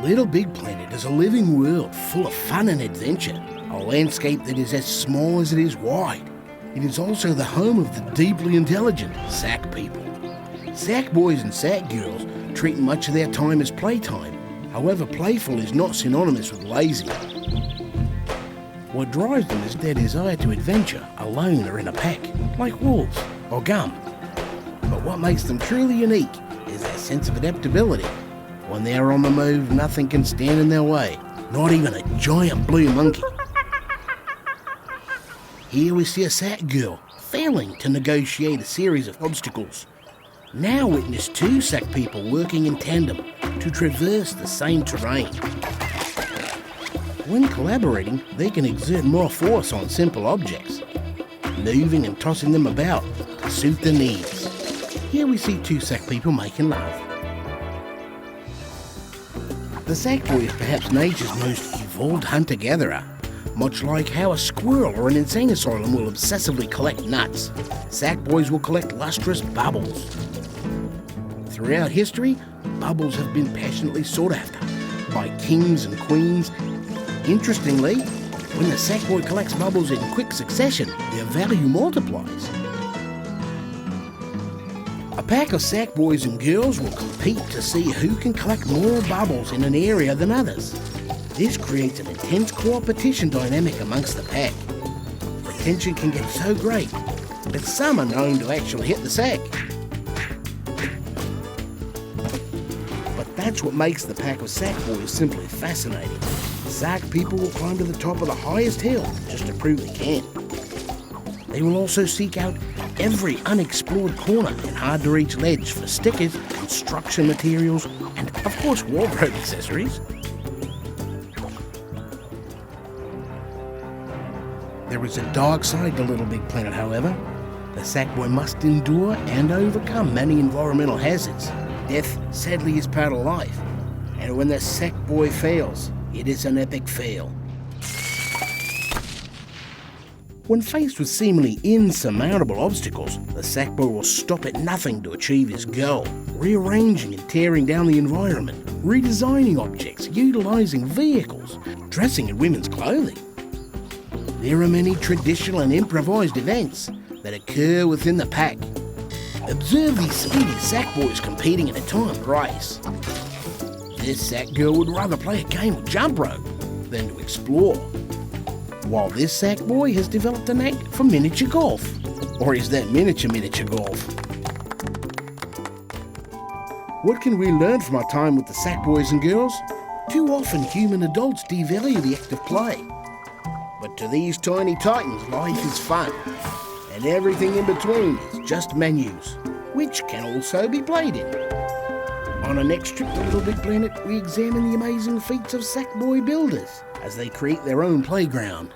Little Big Planet is a living world full of fun and adventure, a landscape that is as small as it is wide. It is also the home of the deeply intelligent Sack people. Sack boys and Sack girls treat much of their time as playtime. However, playful is not synonymous with lazy. What drives them is their desire to adventure alone or in a pack, like wolves or gum. But what makes them truly unique is their sense of adaptability. When they are on the move, nothing can stand in their way, not even a giant blue monkey. Here we see a Sack girl failing to negotiate a series of obstacles. Now witness two Sack people working in tandem to traverse the same terrain. When collaborating, they can exert more force on simple objects, moving and tossing them about to suit their needs. Here we see two Sack people making love. The Sack boy is perhaps nature's most evolved hunter-gatherer. Much like how a squirrel or an insane asylum will obsessively collect nuts, Sack boys will collect lustrous bubbles. Throughout history, bubbles have been passionately sought after by kings and queens. Interestingly, when the Sack boy collects bubbles in quick succession, their value multiplies. A pack of Sack boys and girls will compete to see who can collect more bubbles in an area than others. This creates an intense competition dynamic amongst the pack. The tension can get so great that some are known to actually hit the sack. But that's what makes the pack of Sack boys simply fascinating. Sack people will climb to the top of the highest hill just to prove they can. They will also seek out every unexplored corner and hard-to-reach ledge for stickers, construction materials, and of course wardrobe accessories. There is a dark side to Little Big Planet, however. The Sack boy must endure and overcome many environmental hazards. Death, sadly, is part of life. And when the Sack boy fails, it is an epic fail. When faced with seemingly insurmountable obstacles, the Sack boy will stop at nothing to achieve his goal, rearranging and tearing down the environment, redesigning objects, utilising vehicles, dressing in women's clothing. There are many traditional and improvised events that occur within the pack. Observe these speedy Sack boys competing in a timed race. This Sack girl would rather play a game of jump rope than to explore, while this Sack boy has developed a knack for miniature golf. Or is that miniature golf? What can we learn from our time with the Sack boys and girls? Too often human adults devalue the act of play. But to these tiny titans, life is fun, and everything in between is just menus, which can also be played in. On our next trip to Little Big Planet, we examine the amazing feats of Sack boy builders as they create their own playground.